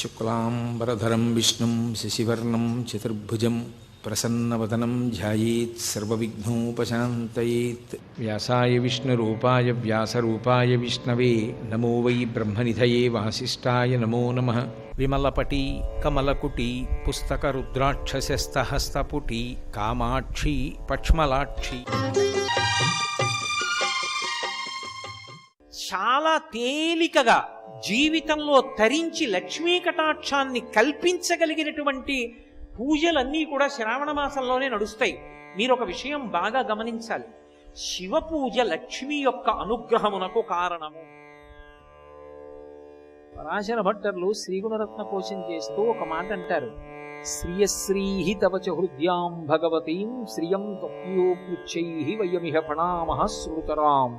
శుక్లాంబరధరం విష్ణుం శశివర్ణం చతుర్భుజం ప్రసన్నవదనం ధ్యాయేత్ సర్వవిఘ్నోపశాంతయేత్. వ్యాసాయ విష్ణురూపాయ వ్యాసరూపాయ విష్ణవే నమో వై బ్రహ్మనిధయే వాసిష్ఠాయ నమో నమః. విమలపటి కమలకుటి పుస్తకరుద్రాక్షసస్తహస్తపుటి కామాక్షి పక్ష్మలాక్షి. చాలా తేలికగా జీవితంలో తరించి లక్ష్మీ కటాక్షాన్ని కల్పించగలిగినటువంటి పూజలన్నీ కూడా శ్రావణ మాసంలోనే నడుస్తాయి. మీరు ఒక విషయం బాగా గమనించాలి. శివ పూజ లక్ష్మి యొక్క అనుగ్రహమునకు కారణము. పరాశర భట్టర్లు శ్రీగుణరత్న కోశం చేస్తూ ఒక మాట అంటారు. శ్రియశ్రీహి తవ చ హృద్యాం భగవతీం శ్రియం త్వయోపృచ్ఛైః వయమిహ ప్రణామః శ్రుతరాం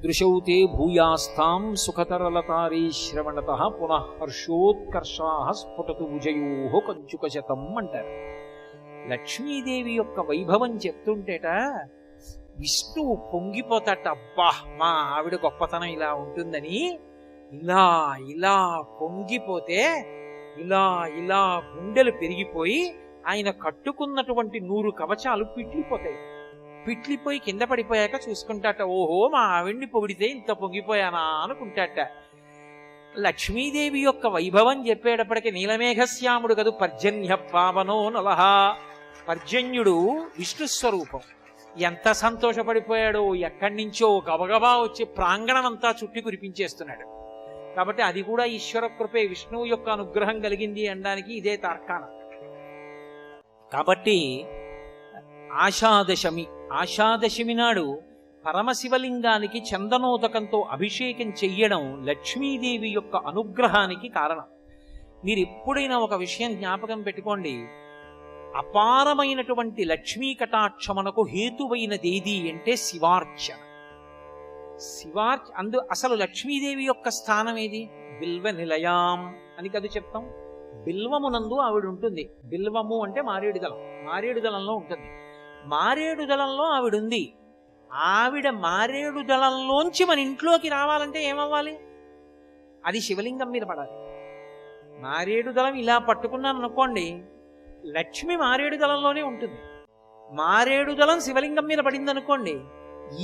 దృశౌతే భూయాస్తాం సుఖతరలతారే శ్రవణతః పునః హర్షోత్కర్షాః స్ఫుటతు భుజయోః కంచుకశతం అంటారు. లక్ష్మీదేవి యొక్క వైభవం చెప్తుంటేట విష్ణువు పొంగిపోతాట. అబ్బా, మా ఆవిడ గొప్పతనం ఇలా ఉంటుందని ఇలా ఇలా పొంగిపోతే ఇలా ఇలా గుండెలు పెరిగిపోయి ఆయన కట్టుకున్నటువంటి 100 కవచాలు పిట్లిపోయి కింద పడిపోయాక చూసుకుంటాట. ఓహో, మా ఆవిడ్ని పొగిడితే ఇంత పొంగిపోయానా అనుకుంటాట. లక్ష్మీదేవి యొక్క వైభవం చెప్పేటప్పటికి నీలమేఘశ్యాముడు కదూ పర్జన్య పావనో నలహ. పర్జన్యుడు విష్ణు స్వరూపం. ఎంత సంతోషపడిపోయాడో, ఎక్కడి నుంచో గబగబా వచ్చి ప్రాంగణం అంతా చుట్టి కురిపించేస్తున్నాడు. కాబట్టి అది కూడా ఈశ్వర కృపే, విష్ణువు యొక్క అనుగ్రహం కలిగింది అనడానికి ఇదే తార్కాణం. కాబట్టి ఆషాదశమి నాడు పరమశివలింగానికి చందనోదకంతో అభిషేకం చెయ్యడం లక్ష్మీదేవి యొక్క అనుగ్రహానికి కారణం. మీరు ఎప్పుడైనా ఒక విషయం జ్ఞాపకం పెట్టుకోండి. అపారమైనటువంటి లక్ష్మీ కటాక్షమునకు హేతువైనదేది అంటే శివార్చన. అసలు లక్ష్మీదేవి యొక్క స్థానం ఏది? బిల్వ నిలయాం అని కదా చెప్తాం. బిల్వమునందు ఆవిడ ఉంటుంది. బిల్వము అంటే మారేడు దళం. మారేడు దళంలో ఉంటుంది. మారేడు దళంలో ఆవిడుంది. ఆవిడ మారేడు దళంలోంచి మన ఇంట్లోకి రావాలంటే ఏమవ్వాలి? అది శివలింగం మీద పడాలి. మారేడు దళం ఇలా పట్టుకున్నాను అనుకోండి, లక్ష్మి మారేడు దళంలోనే ఉంటుంది. మారేడు దళం శివలింగం మీద పడింది అనుకోండి,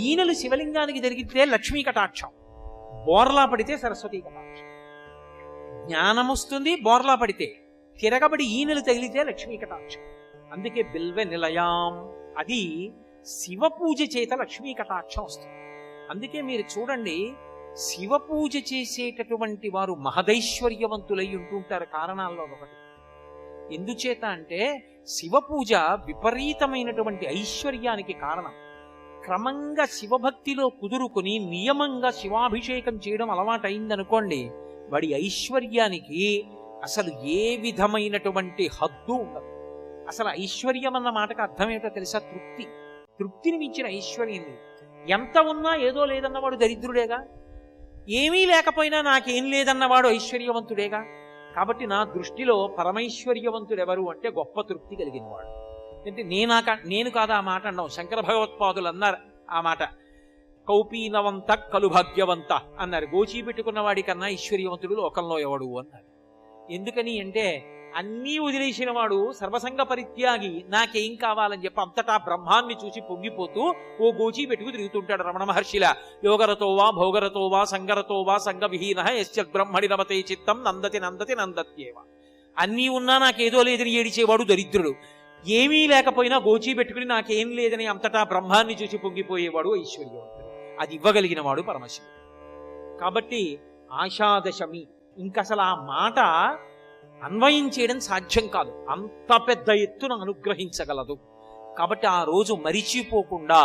ఈనెలు శివలింగానికి జరిగితే లక్ష్మీ కటాక్షం, బోర్లా పడితే సరస్వతీ కటాక్షం. జ్ఞానం వస్తుంది బోర్లా పడితే, తిరగబడి ఈనెలు తగిలితే లక్ష్మీ కటాక్షం. అందుకే బిల్వ నిలయాం, అది శివ పూజ చేత లక్ష్మీ కటాక్షం వస్తుంది. అందుకే మీరు చూడండి, శివ పూజ చేసేటటువంటి వారు మహదైశ్వర్యవంతులై ఉంటుంటారు. కారణాల్లో ఒకటి ఎందుచేత అంటే శివ పూజ విపరీతమైనటువంటి ఐశ్వర్యానికి కారణం. క్రమంగా శివభక్తిలో కుదురుకుని నియమంగా శివాభిషేకం చేయడం అలవాటైందనుకోండి, వాడి ఐశ్వర్యానికి అసలు ఏ విధమైనటువంటి హద్దు ఉండదు. అసలు ఐశ్వర్యం అన్న మాటకు అర్థం ఏంటో తెలుసా? తృప్తిని మించిన ఐశ్వర్యం లేదు. ఎంత ఉన్నా ఏదో లేదన్నవాడు దరిద్రుడేగా. ఏమీ లేకపోయినా నాకేం లేదన్నవాడు ఐశ్వర్యవంతుడేగా. కాబట్టి నా దృష్టిలో పరమైశ్వర్యవంతుడు ఎవరు అంటే గొప్ప తృప్తి కలిగిన వాడు. అంటే నేను కాదా ఆ మాట అన్నాం. శంకర భగవత్పాదులు అన్నారు ఆ మాట. కౌపీనవంత కలు భాగ్యవంత అన్నారు. గోచీ పెట్టుకున్న వాడి కన్నా ఐశ్వర్యవంతుడు లోకంలో ఎవడు అన్నారు. ఎందుకని అంటే అన్నీ వదిలేసిన వాడు సర్వసంగ పరిత్యాగి నాకేం కావాలని చెప్పి అంతటా బ్రహ్మాన్ని చూసి పొంగిపోతూ ఓ గోచీ పెట్టుకు తిరుగుతుంటాడు. రమణ మహర్షిలా యోగరతో వా భోగరతో వా సంగరతో వా సంగవిహీన యస్య బ్రహ్మణి రమతే చిత్తం నందతి నందతి నందత్యేవ. అన్నీ ఉన్నా నాకేదో లేదని ఏడిచేవాడు దరిద్రుడు. ఏమీ లేకపోయినా గోచీ పెట్టుకుని నాకేం లేదని అంతటా బ్రహ్మాన్ని చూసి పొంగిపోయేవాడు ఐశ్వర్యవంతుడు. అది ఇవ్వగలిగిన వాడు పరమశివుడు. కాబట్టి ఆషాదశమి ఇంకసలు ఆ మాట అన్వయం చేయడం సాధ్యం కాదు. అంత పెద్ద ఎత్తున అనుగ్రహించగలదు. కాబట్టి ఆ రోజు మరిచిపోకుండా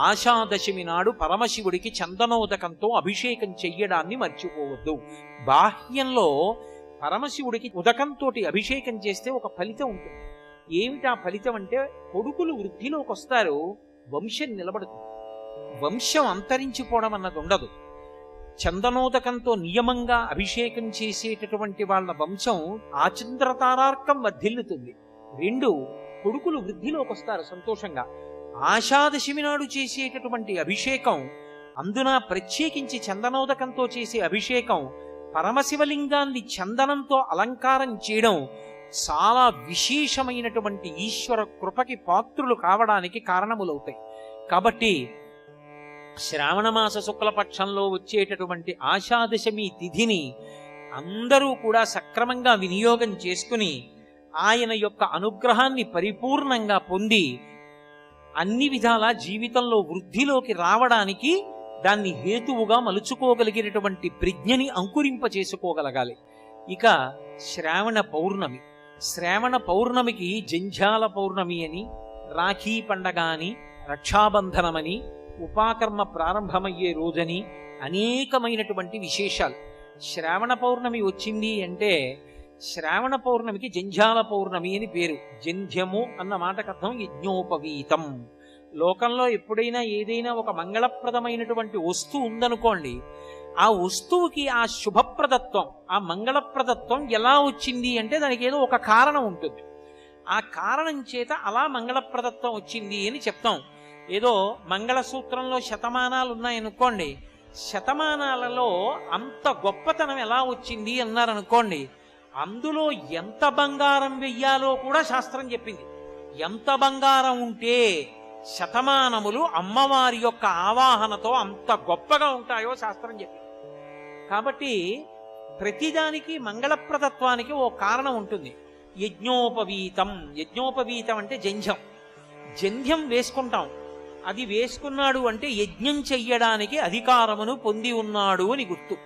ఆషాదశమి నాడు పరమశివుడికి చందనోదకంతో అభిషేకం చెయ్యడాన్ని మర్చిపోవద్దు. బాహ్యంలో పరమశివుడికి ఉదకంతో అభిషేకం చేస్తే ఒక ఫలితం ఉంటుంది. ఏమిటా ఫలితం అంటే కొడుకులు వృద్ధిలోకి వస్తారు, వంశం నిలబడుతుంది. వంశం అంతరించిపోవడం అన్నది ఉండదు. చందనోదకంతో నియమంగా అభిషేకం చేసేటటువంటి వాళ్ళ వంశం ఆచంద్రతారార్కం వర్ధిల్లుతుంది. 2 కొడుకులు వృద్ధిలోకి వస్తారు సంతోషంగా. ఆషాదశమి నాడు చేసేటటువంటి అభిషేకం, అందున ప్రత్యేకించి చందనోదకంతో చేసే అభిషేకం పరమశివలింగాన్ని చందనంతో అలంకారం చేయడం చాలా విశేషమైనటువంటి ఈశ్వర కృపకి పాత్రులు కావడానికి కారణములవుతాయి. కాబట్టి శ్రావణమాస శుక్లపక్షంలో వచ్చేటటువంటి ఆషాదశమి తిథిని అందరూ కూడా సక్రమంగా వినియోగం చేసుకుని ఆయన యొక్క అనుగ్రహాన్ని పరిపూర్ణంగా పొంది అన్ని విధాల జీవితంలో వృద్ధిలోకి రావడానికి దాన్ని హేతువుగా మలుచుకోగలిగినటువంటి ప్రజ్ఞని అంకురింప చేసుకోగలగాలి. ఇక శ్రావణ పౌర్ణమి, శ్రావణ పౌర్ణమికి జంఝాల పౌర్ణమి అని, రాఖీ పండగ అని, రక్షాబంధనమని, ఉపాకర్మ ప్రారంభమయ్యే రోజని అనేకమైనటువంటి విశేషాలు. శ్రావణ పౌర్ణమి వచ్చింది అంటే శ్రావణ పౌర్ణమికి జంఝాల పౌర్ణమి అని పేరు. జంధ్యము అన్న మాటకు అర్థం యజ్ఞోపవీతం. లోకంలో ఎప్పుడైనా ఏదైనా ఒక మంగళప్రదమైనటువంటి వస్తువు ఉందనుకోండి, ఆ వస్తువుకి ఆ శుభప్రదత్వం, ఆ మంగళప్రదత్వం ఎలా వచ్చింది అంటే దానికి ఏదో ఒక కారణం ఉంటుంది. ఆ కారణం చేత అలా మంగళప్రదత్వం వచ్చింది అని చెప్తాం. ఏదో మంగళసూత్రంలో శతమానాలు ఉన్నాయనుకోండి, శతమానాలలో అంత గొప్పతనం ఎలా వచ్చింది అన్నారనుకోండి, అందులో ఎంత బంగారం వెయ్యాలో కూడా శాస్త్రం చెప్పింది. ఎంత బంగారం ఉంటే శతమానములు అమ్మవారి యొక్క ఆవాహనతో అంత గొప్పగా ఉంటాయో శాస్త్రం చెప్పింది. కాబట్టి ప్రతిదానికి మంగళప్రదత్వానికి ఓ కారణం ఉంటుంది. యజ్ఞోపవీతం, యజ్ఞోపవీతం అంటే జంధ్యం. జంధ్యం వేసుకుంటాం, అది వేసుకున్నాడు అంటే యజ్ఞం చెయ్యడానికి అధికారమును పొంది ఉన్నాడు అని గుర్తు.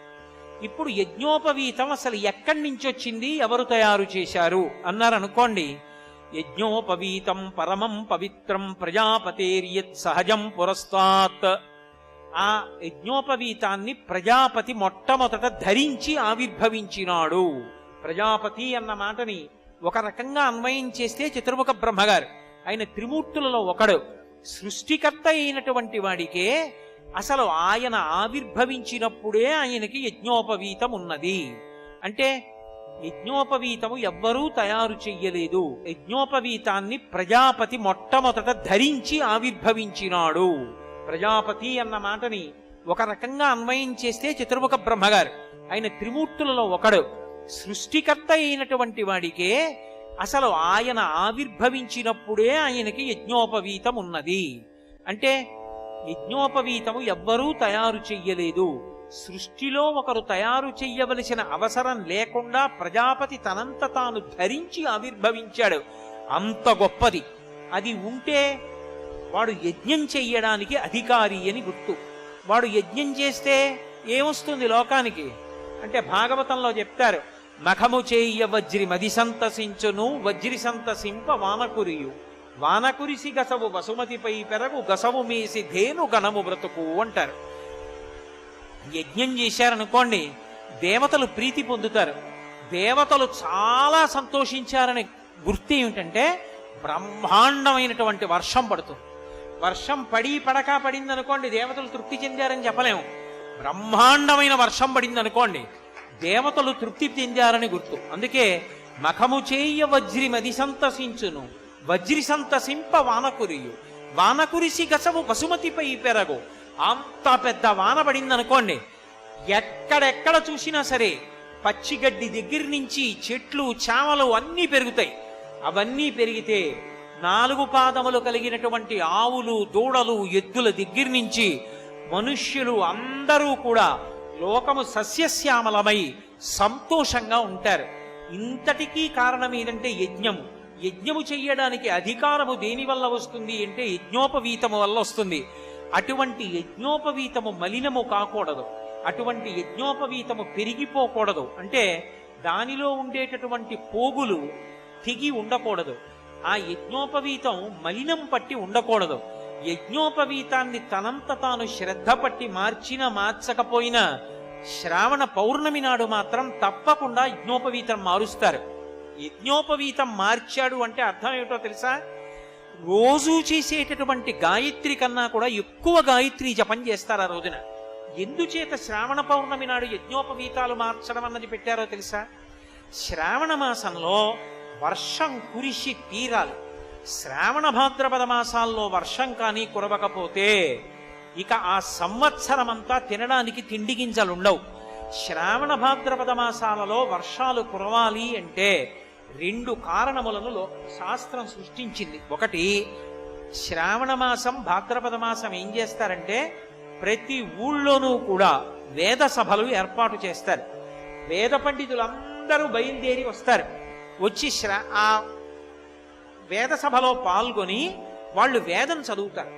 ఇప్పుడు యజ్ఞోపవీతం అసలు ఎక్కడి నుంచి వచ్చింది, ఎవరు తయారు చేశారు అన్నారనుకోండి, యజ్ఞోపవీతం పరమం పవిత్రం ప్రజాపతేర్యత్ సహజం పురస్తాత్. ఆ యజ్ఞోపవీతాన్ని ప్రజాపతి మొట్టమొదట ధరించి ఆవిర్భవించినాడు. ప్రజాపతి అన్న మాటని ఒక రకంగా అన్వయం చేస్తే చతుర్ముఖ బ్రహ్మగారు, ఆయన త్రిమూర్తులలో ఒకడు, సృష్టికర్త అయినటువంటి వాడికే అసలు ఆయన ఆవిర్భవించినప్పుడే ఆయనకి యజ్ఞోపవీతం ఉన్నది. అంటే యజ్ఞోపవీతము ఎవ్వరూ తయారు చెయ్యలేదు. యజ్ఞోపవీతాన్ని ప్రజాపతి మొట్టమొదట ధరించి ఆవిర్భవించినాడు. ప్రజాపతి అన్న మాటని ఒక రకంగా అన్వయం చేస్తే చతుర్ముఖ బ్రహ్మగారు, ఆయన త్రిమూర్తులలో ఒకడు, సృష్టికర్త అయినటువంటి వాడికే అసలు ఆయన ఆవిర్భవించినప్పుడే ఆయనకి యజ్ఞోపవీతం ఉన్నది. అంటే యజ్ఞోపవీతము ఎవ్వరూ తయారు చెయ్యలేదు. సృష్టిలో ఒకరు తయారు చెయ్యవలసిన అవసరం లేకుండా ప్రజాపతి తనంత తాను ధరించి ఆవిర్భవించాడు. అంత గొప్పది. అది ఉంటే వాడు యజ్ఞం చెయ్యడానికి అధికారి అని గుర్తు. వాడు యజ్ఞం చేస్తే ఏమొస్తుంది లోకానికి అంటే భాగవతంలో చెప్తారు, మఖము చేయ వజ్రి మది సంతసించును, వజ్రి సంతసింప వానకురియు, వానకురిసి గసవు వసుమతిపై పెరగు, గసవు మేసి ధేను గణము బ్రతుకు అంటారు. యజ్ఞం చేశారనుకోండి, దేవతలు ప్రీతి పొందుతారు. దేవతలు చాలా సంతోషించారని గుర్తు ఏమిటంటే బ్రహ్మాండమైనటువంటి వర్షం పడుతుంది. వర్షం పడింది అనుకోండి, దేవతలు తృప్తి చెందారని చెప్పలేము. బ్రహ్మాండమైన వర్షం పడింది అనుకోండి, దేవతలు తృప్తి చెందారని గుర్తు. అందుకే మఖము చేయ వజ్రి మది సంతసించును, వజ్రి సంతసింప వానకురియు, వానకురిసి గసవు వసుమతిపై పెరగు. అంత పెద్ద వాన పడింది అనుకోండి, ఎక్కడెక్కడ చూసినా సరే పచ్చిగడ్డి దగ్గర నుంచి చెట్లు చామలు అన్నీ పెరుగుతాయి. అవన్నీ పెరిగితే 4 పాదములు కలిగినటువంటి ఆవులు, దూడలు, ఎద్దుల దగ్గర నుంచి మనుష్యులు అందరూ కూడా లోకము సస్యశ్యామలమై సంతోషంగా ఉంటారు. ఇంతటికీ కారణం ఏంటంటే యజ్ఞము. యజ్ఞము చెయ్యడానికి అధికారము దేని వల్ల వస్తుంది అంటే యజ్ఞోపవీతము వల్ల వస్తుంది. అటువంటి యజ్ఞోపవీతము మలినము కాకూడదు, అటువంటి యజ్ఞోపవీతము పెరిగిపోకూడదు. అంటే దానిలో ఉండేటటువంటి పోగులు తెగి ఉండకూడదు. ఆ యజ్ఞోపవీతం మలినం పట్టి ఉండకూడదు. యజ్ఞోపవీతాన్ని తనంత తాను శ్రద్ధ పట్టి మార్చినా మార్చకపోయినా శ్రావణ పౌర్ణమి నాడు మాత్రం తప్పకుండా యజ్ఞోపవీతం మారుస్తారు. యజ్ఞోపవీతం మార్చాడు అంటే అర్థం ఏమిటో తెలుసా? రోజూ చేసేటటువంటి గాయత్రి కన్నా కూడా ఎక్కువ గాయత్రి జపం చేస్తారు ఆ రోజున. ఎందుచేత శ్రావణ పౌర్ణమి నాడు యజ్ఞోపవీతాలు మార్చడం అన్నది పెట్టారో తెలుసా? శ్రావణ మాసంలో వర్షం కురిసి తీరాలి. శ్రావణ భాద్రపద మాసాల్లో వర్షం కానీ కురవకపోతే ఇక ఆ సంవత్సరమంతా తినడానికి తిండి గింజలుండవు. శ్రావణ భాద్రపద మాసాలలో వర్షాలు కురవాలి అంటే 2 కారణములను శాస్త్రం సృష్టించింది. ఒకటి, శ్రావణ మాసం భాద్రపద మాసం ఏం చేస్తారంటే ప్రతి ఊళ్ళోనూ కూడా వేద సభలు ఏర్పాటు చేస్తారు. వేద పండితులందరూ బయలుదేరి వస్తారు. వచ్చి ఆ వేద సభలో పాల్గొని వాళ్ళు వేదం చదువుతారు.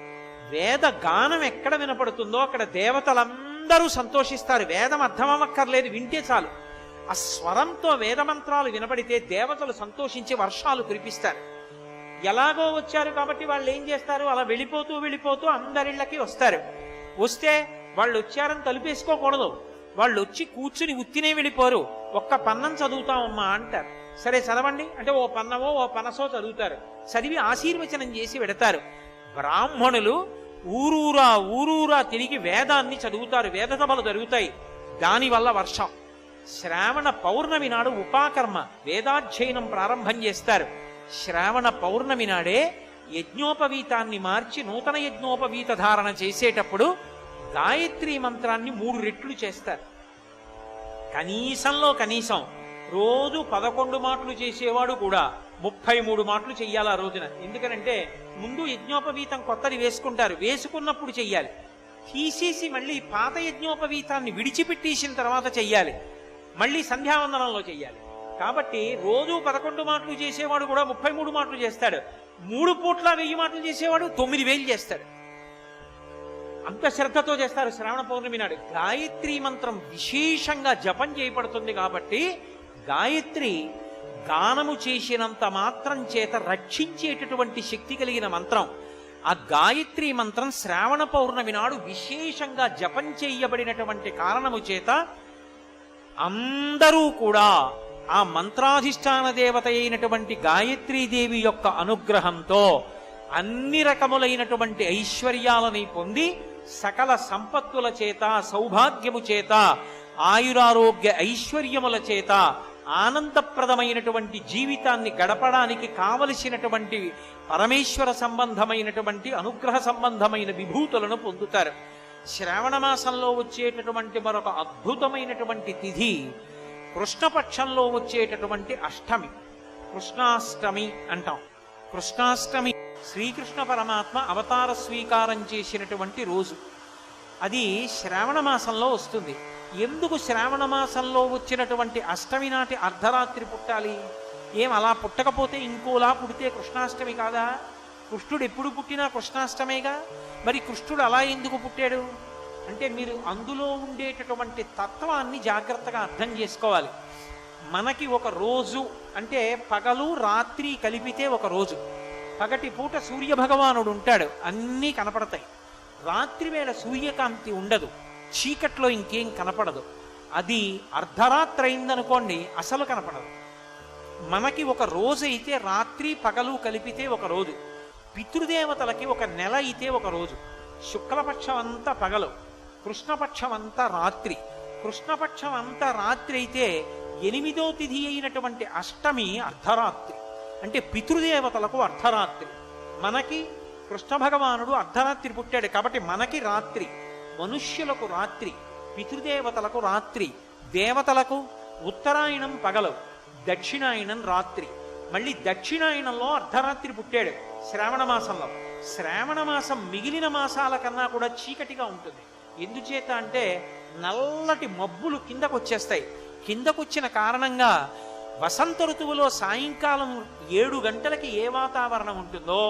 వేద గానం ఎక్కడ వినపడుతుందో అక్కడ దేవతలందరూ సంతోషిస్తారు. వేదం అర్థమక్కర్లేదు, వింటే చాలు. ఆ స్వరంతో వేదమంత్రాలు వినపడితే దేవతలు సంతోషించి వర్షాలు కురిపిస్తారు. ఎలాగో వచ్చారు కాబట్టి వాళ్ళు ఏం చేస్తారు, అలా వెళ్ళిపోతూ వెళ్ళిపోతూ అందరిళ్ళకి వస్తారు. వస్తే వాళ్ళు వచ్చారని తలుపేసుకోకూడదు. వాళ్ళు వచ్చి కూర్చుని ఉత్తినే వెళ్ళిపోరు. ఒక్క పన్నం చదువుతామమ్మా అంటారు. సరే చదవండి అంటే ఓ పన్నమో ఓ పనసో చదువుతారు. చదివి ఆశీర్వచనం చేసి పెడతారు. బ్రాహ్మణులు ఊరూరా తిరిగి వేదాన్ని చదువుతారు. వేద సభలు జరుగుతాయి. దానివల్ల వర్షం. శ్రావణ పౌర్ణమి నాడు ఉపాకర్మ వేదాధ్యయనం ప్రారంభం చేస్తారు. శ్రావణ పౌర్ణమి నాడే యజ్ఞోపవీతాన్ని మార్చి నూతన యజ్ఞోపవీత ధారణ చేసేటప్పుడు గాయత్రీ మంత్రాన్ని 3 రెట్లు చేస్తారు. కనీసంలో కనీసం రోజు 11 మాటలు చేసేవాడు కూడా 33 మాటలు చెయ్యాలి ఆ రోజున. ఎందుకనంటే ముందు యజ్ఞోపవీతం కొత్తది వేసుకుంటారు, వేసుకున్నప్పుడు చెయ్యాలి. తీసేసి మళ్ళీ పాత యజ్ఞోపవీతాన్ని విడిచిపెట్టేసిన తర్వాత చెయ్యాలి. మళ్ళీ సంధ్యావందనంలో చెయ్యాలి. కాబట్టి రోజు 11 మాటలు చేసేవాడు కూడా 33 మాటలు చేస్తాడు. 3 పూట్ల 1000 మాటలు చేసేవాడు 9000 చేస్తాడు. అంత శ్రద్ధతో చేస్తారు శ్రావణ పౌర్ణమి నాడు. గాయత్రీ మంత్రం విశేషంగా జపం చేయబడుతుంది కాబట్టి గాయత్రి గానము చేసినంత మాత్రం చేత రక్షించేటటువంటి శక్తి కలిగిన మంత్రం. ఆ గాయత్రీ మంత్రం శ్రావణ పౌర్ణమి నాడు విశేషంగా జపం చేయబడినటువంటి కారణము చేత అందరూ కూడా ఆ మంత్రాధిష్టాన దేవత అయినటువంటి గాయత్రీదేవి యొక్క అనుగ్రహంతో అన్ని రకములైనటువంటి ఐశ్వర్యాలని పొంది సకల సంపత్తుల చేత, సౌభాగ్యము చేత, ఆయురారోగ్య ఐశ్వర్యముల చేత ఆనందప్రదమైనటువంటి జీవితాన్ని గడపడానికి కావలసినటువంటి పరమేశ్వర సంబంధమైనటువంటి అనుగ్రహ సంబంధమైన విభూతులను పొందుతారు. శ్రావణ మాసంలో వచ్చేటటువంటి మరొక అద్భుతమైనటువంటి తిథి కృష్ణపక్షంలో వచ్చేటటువంటి అష్టమి, కృష్ణాష్టమి అంటాం. కృష్ణాష్టమి శ్రీకృష్ణ పరమాత్మ అవతార స్వీకారం చేసినటువంటి రోజు. అది శ్రావణ మాసంలో వస్తుంది. ఎందుకు శ్రావణ మాసంలో వచ్చినటువంటి అష్టమి నాటి అర్ధరాత్రి పుట్టాలి? ఏం అలా పుట్టకపోతే ఇంకోలా పుడితే కృష్ణాష్టమి కాదా? కృష్ణుడు ఎప్పుడు పుట్టినా కృష్ణాష్టమేగా. మరి కృష్ణుడు అలా ఎందుకు పుట్టాడు అంటే మీరు అందులో ఉండేటటువంటి తత్వాన్ని జాగ్రత్తగా అర్థం చేసుకోవాలి. మనకి ఒక రోజు అంటే పగలు రాత్రి కలిపితే ఒక రోజు. పగటి పూట సూర్యభగవానుడు ఉంటాడు, అన్నీ కనపడతాయి. రాత్రి వేళ సూర్యకాంతి ఉండదు, చీకట్లో ఇంకేం కనపడదు. అది అర్ధరాత్రి అయిందనుకోండి అసలు కనపడదు. మనకి ఒక రోజు అయితే రాత్రి పగలు కలిపితే ఒక రోజు. పితృదేవతలకి ఒక నెల అయితే ఒక రోజు. శుక్లపక్షం అంతా పగలు, కృష్ణపక్షం అంతా రాత్రి. కృష్ణపక్షం అంతా రాత్రి అయితే 8వ తిథి అయినటువంటి అష్టమి అర్ధరాత్రి. అంటే పితృదేవతలకు అర్ధరాత్రి. మనకి కృష్ణ భగవానుడు అర్ధరాత్రి పుట్టాడు కాబట్టి మనకి రాత్రి. మనుష్యులకు రాత్రి, పితృదేవతలకు రాత్రి. దేవతలకు ఉత్తరాయణం పగలు, దక్షిణాయనం రాత్రి. మళ్ళీ దక్షిణాయనంలో అర్ధరాత్రి పుట్టాడు శ్రావణ మాసంలో. శ్రావణ మాసం మిగిలిన మాసాల కన్నా కూడా చీకటిగా ఉంటుంది. ఎందుచేత అంటే నల్లటి మబ్బులు కిందకు వచ్చేస్తాయి. కిందకొచ్చిన కారణంగా వసంత ఋతువులో సాయంకాలం 7 గంటలకి ఏ వాతావరణం ఉంటుందో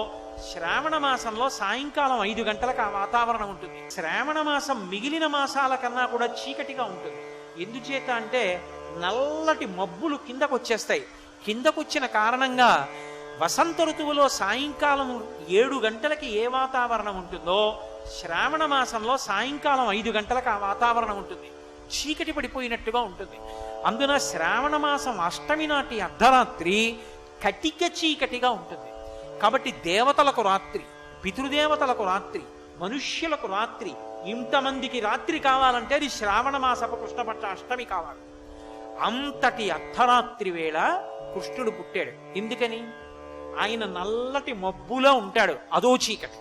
శ్రావణ మాసంలో సాయంకాలం 5 గంటలకు ఆ వాతావరణం ఉంటుంది. శ్రావణ మాసం మిగిలిన మాసాల కన్నా కూడా చీకటిగా ఉంటుంది. ఎందుచేత అంటే నల్లటి మబ్బులు కిందకు వచ్చేస్తాయి. కిందకొచ్చిన కారణంగా వసంత ఋతువులో సాయంకాలం 7 గంటలకి ఏ వాతావరణం ఉంటుందో శ్రావణ మాసంలో సాయంకాలం 5 గంటలకు ఆ వాతావరణం ఉంటుంది. చీకటి పడిపోయినట్టుగా ఉంటుంది. అందున శ్రావణ మాసం అష్టమి నాటి అర్ధరాత్రి కటిక చీకటిగా ఉంటుంది. కాబట్టి దేవతలకు రాత్రి, పితృదేవతలకు రాత్రి, మనుష్యులకు రాత్రి. ఇంతమందికి రాత్రి కావాలంటే అది శ్రావణ మాసపు కృష్ణపక్ష అష్టమి కావాలి. అంతటి అర్ధరాత్రి వేళ కృష్ణుడు పుట్టాడు. ఎందుకని? ఆయన నల్లటి మబ్బులో ఉంటాడు, అదో చీకటి.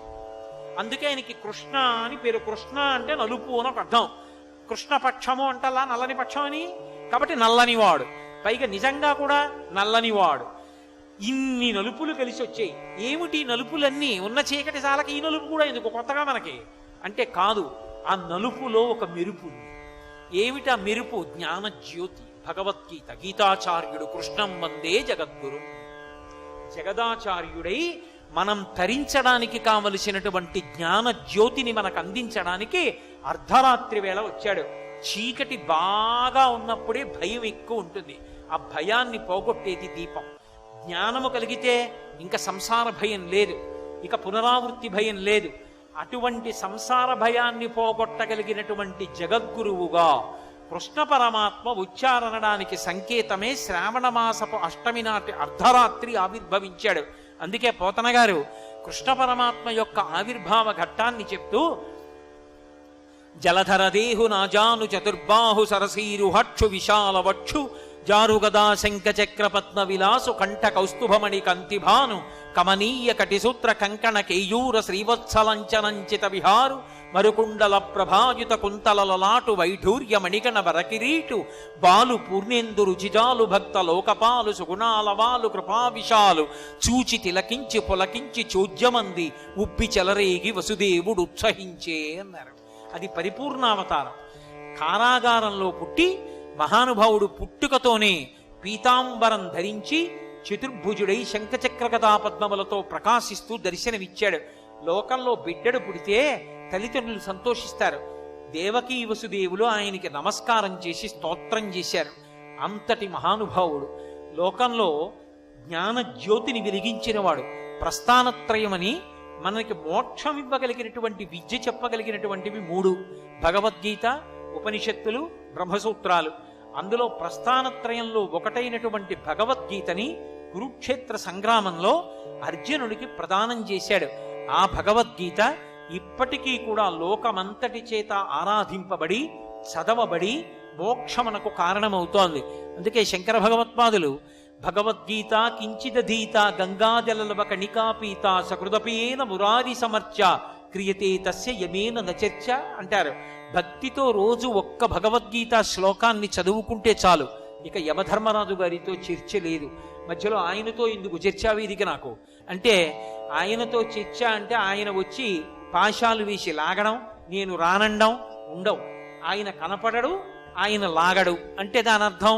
అందుకే ఆయనకి కృష్ణ అని పేరు. కృష్ణ అంటే నలుపు అని ఒక అర్థం. కృష్ణపక్షము అంటలా నల్లని పక్షం అని, కాబట్టి నల్లనివాడు, పైగా నిజంగా కూడా నల్లనివాడు. ఇన్ని నలుపులు కలిసి వచ్చాయి. ఏమిటి నలుపులన్నీ? ఉన్న చీకటి సాలకి ఈ నలుపు కూడా ఎందుకు కొత్తగా మనకి అంటే కాదు, ఆ నలుపులో ఒక మెరుపు ఉంది. ఏమిటా మెరుపు? జ్ఞాన జ్యోతి. భగవద్గీత, గీతాచార్యుడు కృష్ణం వందే జగద్గురు. జగదాచార్యుడై మనం తరించడానికి కావలసినటువంటి జ్ఞాన జ్యోతిని మనకు అందించడానికి అర్ధరాత్రి వేళ వచ్చాడు. చీకటి బాగా ఉన్నప్పుడే భయం ఎక్కువ ఉంటుంది. ఆ భయాన్ని పోగొట్టేది దీపం. జ్ఞానము కలిగితే ఇంకా సంసార భయం లేదు, ఇక పునరావృత్తి భయం లేదు. అటువంటి సంసార భయాన్ని పోగొట్టగలిగినటువంటి జగద్గురువుగా కృష్ణ పరమాత్మ ఉచ్చారణడానికి సంకేతమే శ్రావణ మాసపు అష్టమి నాటి అర్ధరాత్రి ఆవిర్భవించాడు. అందుకే పోతన గారు కృష్ణ పరమాత్మ యొక్క ఆవిర్భావ ఘట్టాన్ని చెప్తూ, జలధరదేహు నాజాను చతుర్బాహు సరసీరు హక్షు విశాల వక్షు జారుగదా శంఖ చక్ర పద్మ విలాసు కంఠ కౌస్తుభమణి కంతిభాను కమనీయ కటిసూత్ర కంకణ కేయూర శ్రీవత్సలంచనంచిత విహారు మరుకుండల ప్రభాయుత కుంతలలాటు వైఢూర్య మణిగణ వరకిరీటు బాలు పూర్ణేందు రుచిజాలు భక్త లోకపాలు సుగుణాలవాలు కృపావిశాలు చూచి తిలకించి పులకించి చోద్యమంది ఉబ్బి చెలరేగి వసుదేవుడు ఉత్సహించే అన్నారు. అది పరిపూర్ణావతారం. కారాగారంలో పుట్టి మహానుభావుడు పుట్టుకతోనే పీతాంబరం ధరించి చతుర్భుజుడై శంఖచక్ర గదా పద్మములతో ప్రకాశిస్తూ దర్శనమిచ్చాడు. లోకంలో బిడ్డడు పుడితే తల్లిదండ్రులు సంతోషిస్తారు. దేవకీ వసుదేవులు ఆయనకి నమస్కారం చేసి స్తోత్రం చేశారు. అంతటి మహానుభావుడు. లోకంలో జ్ఞాన జ్యోతిని వెలిగించినవాడు. ప్రస్థానత్రయమని మనకి మోక్షం ఇవ్వగలిగినటువంటి విద్య చెప్పగలిగినటువంటివి 3: భగవద్గీత, ఉపనిషత్తులు, బ్రహ్మసూత్రాలు. అందులో ప్రస్థానత్రయంలో ఒకటైనటువంటి భగవద్గీతని కురుక్షేత్ర సంగ్రామంలో అర్జునుడికి ప్రదానం చేశాడు. ఆ భగవద్గీత ఇప్పటికీ కూడా లోకమంతటి చేత ఆరాధింపబడి చదవబడి మోక్షమునకు కారణమవుతోంది. అందుకే శంకర భగవత్పాదులు భగవద్గీత కించిదధీత గంగాజలలవ కణికాపీత సకృదపేన మురారి సమర్చ క్రియతే తస్య యమేన నచర్చ అంటారు. భక్తితో రోజు ఒక్క భగవద్గీత శ్లోకాన్ని చదువుకుంటే చాలు, ఇక యమధర్మరాజు గారితో చర్చ లేదు. మధ్యలో ఆయనతో ఎందుకు చర్చా వేదిక నాకు అంటే, ఆయనతో చర్చ అంటే ఆయన వచ్చి పాశాలు వేసి లాగడం, నేను రానండం ఉండవు. ఆయన కనపడడు, ఆయన లాగడు. అంటే దాని అర్థం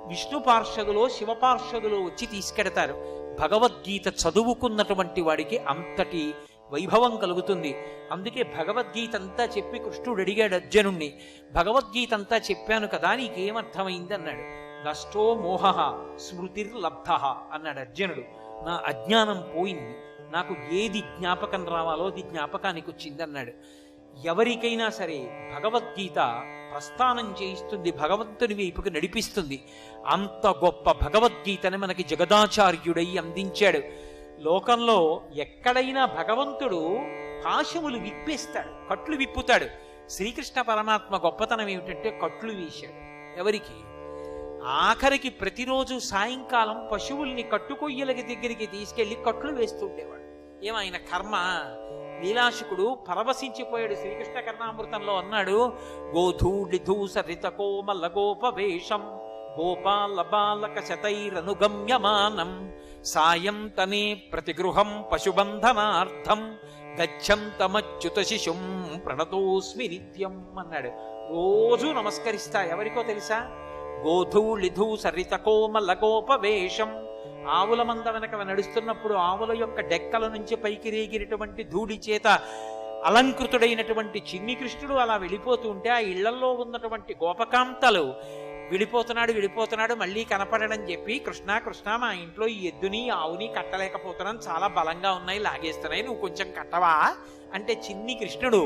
విష్ణు పార్షదులో శివ పార్షదులో వచ్చి తీసుకెడతారు. భగవద్గీత చదువుకున్నటువంటి వాడికి అంతటి వైభవం కలుగుతుంది. అందుకే భగవద్గీత అంతా చెప్పి కృష్ణుడు అడిగాడు అర్జునుణ్ణి, భగవద్గీత అంతా చెప్పాను కదా నీకేమర్థమైంది అన్నాడు. నష్టో మోహ స్మృతిర్లబ్ధ అన్నాడు అర్జునుడు. నా అజ్ఞానం పోయింది, నాకు ఏది జ్ఞాపకం రావాలో అది జ్ఞాపకానికి వచ్చింది అన్నాడు. ఎవరికైనా సరే భగవద్గీత ప్రస్థానం చేయిస్తుంది, భగవంతుని వైపుకి నడిపిస్తుంది. అంత గొప్ప భగవద్గీతని మనకి జగదాచార్యుడై అందించాడు. లోకంలో ఎక్కడైనా భగవంతుడు పాశములు విప్పేస్తాడు, కట్లు విప్పుతాడు. శ్రీకృష్ణ పరమాత్మ గొప్పతనం ఏమిటంటే కట్లు వేశాడు. ఎవరికి? ఆఖరికి ప్రతిరోజు సాయంకాలం పశువుల్ని కట్టుకొయ్యలకి దగ్గరికి తీసుకెళ్లి కట్లు వేస్తూ ఉండేవాడు. ఏమైనా కర్మ. లీలాశుకుడు పరవశించిపోయాడు. శ్రీకృష్ణ కర్ణామృతంలో అన్నాడు, గోధూళిధూసరిత కోమల గోపవేషం గోపాల బాలక శతైరనుగమ్యమానం సాయం తనే ప్రతిగృహం పశుబంధనార్థం గచ్చంతమచ్యుత శిశుం ప్రణతోస్మి నిత్యం అన్నాడు. రోజు నమస్కరిస్తా. ఎవరికో తెలుసా? గోధూళిధూ సరిత కోమల గోపవేషం. ఆవుల మంద వెనక నడుస్తున్నప్పుడు ఆవుల యొక్క డెక్కల నుంచి పైకి రేగినటువంటి ధూళి చేత అలంకృతుడైనటువంటి చిన్ని కృష్ణుడు అలా వెళ్ళిపోతూ ఉంటే ఆ ఇళ్లలో ఉన్నటువంటి గోపకాంతలు విడిపోతున్నాడు మళ్ళీ కనపడడం చెప్పి, కృష్ణ కృష్ణ మా ఇంట్లో ఈ ఎద్దుని ఆవుని కట్టలేకపోతున్నాను, చాలా బలంగా ఉన్నాయి, లాగేస్తున్నాయి, నువ్వు కొంచెం కట్టవా అంటే చిన్ని కృష్ణుడు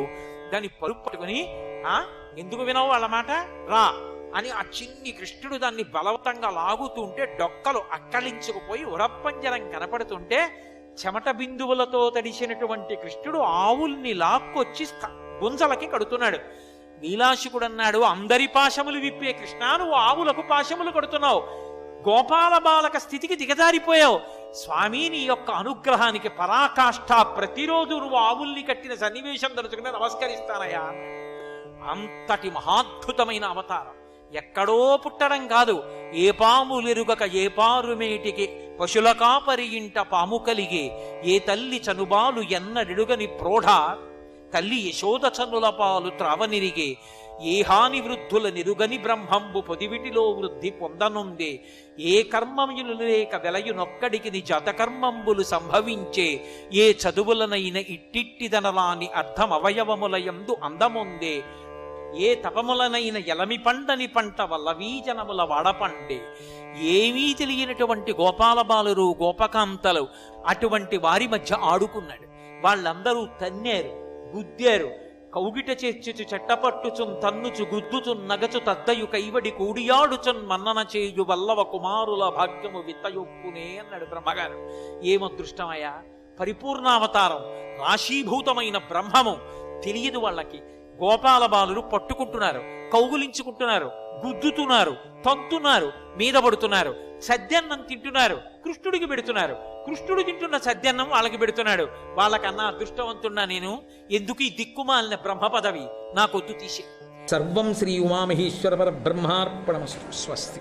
దాన్ని పరుపు పట్టుకుని, ఎందుకు వినవు వాళ్ళ మాట, రా అని ఆ చిన్ని కృష్ణుడు దాన్ని బలవంతంగా లాగుతుంటే డొక్కలు అక్కలించుకుపోయి ఉరప్పంజరం కనపడుతుంటే చెమట బిందువులతో తడిసినటువంటి కృష్ణుడు ఆవుల్ని లాక్కొచ్చి గుంజలకి కడుతున్నాడు. నీలాశుకుడు అన్నాడు, అందరి పాశములు విప్పే కృష్ణ, నువ్వు ఆవులకు పాశములు కడుతున్నావు, గోపాల బాలక స్థితికి దిగజారిపోయావు. స్వామి నీ యొక్క అనుగ్రహానికి పరాకాష్ఠ, ప్రతిరోజు నువ్వు ఆవుల్ని కట్టిన సన్నివేశం తలుచుకుని నమస్కరిస్తానయ్యా. అంతటి మహాద్భుతమైన అవతారం. ఎక్కడో పుట్టడం కాదు. ఏ పాములెరుగక ఏ పారుమేటికి పశుల కాపరి ఇంట పాము కలిగే, ఏ తల్లి చనుబాలు ఎన్నడెడుగని ప్రోఢ తల్లి యశోద చనుల పాలు త్రావనిరిగే, ఏ హాని వృద్ధుల నిరుగని బ్రహ్మంబు పొదివిటిలో వృద్ధి పొందనుందే, ఏ కర్మములు లేక వెలయునొక్కడికి ని జాతకర్మంబులు సంభవించే, ఏ చదువులనైన ఇట్టిట్టిదనలాని అర్థమవయవములయందు అందముందే, ఏ తపములనైన ఎలమి పండని పంట వల్లవీజనముల వాడపండే. ఏమీ తెలియనటువంటి గోపాలబాలురు గోపకాంతలు అటువంటి వారి మధ్య ఆడుకున్నాడు. వాళ్ళందరూ తన్నేరు, గుద్దారు, కౌగిట చేర్చుచు చెట్టపట్టుచున్ తన్నుచు గుద్దుచున్ నగచు తద్దయు కైవడి కూడియాడుచున్ మన్నన చేయు వల్లవ కుమారుల భాగ్యము విత్తయొప్పునే అన్నాడు బ్రహ్మగారు. ఏమదృష్టమయ్యా! పరిపూర్ణావతారం, రాశీభూతమైన బ్రహ్మము తెలియదు వాళ్ళకి. గోపాల బాలురు పట్టుకుంటున్నారు, కౌగులించుకుంటున్నారు, గుద్దుతున్నారు, తంతున్నారు, మీద పడుతున్నారు, సద్యన్నం తింటున్నారు, కృష్ణుడికి పెడుతున్నారు. కృష్ణుడు తింటున్న సద్యన్నం వాళ్ళకి పెడుతున్నాడు. వాళ్ళకన్నా అదృష్టవంతున్నా నేను, ఎందుకు ఈ దిక్కుమాలిన బ్రహ్మ పదవి నాకొద్దు, తీసే. సర్వం శ్రీ ఉమామహేశ్వర పరబ్రహ్మార్పణమస్తు. స్వస్తి.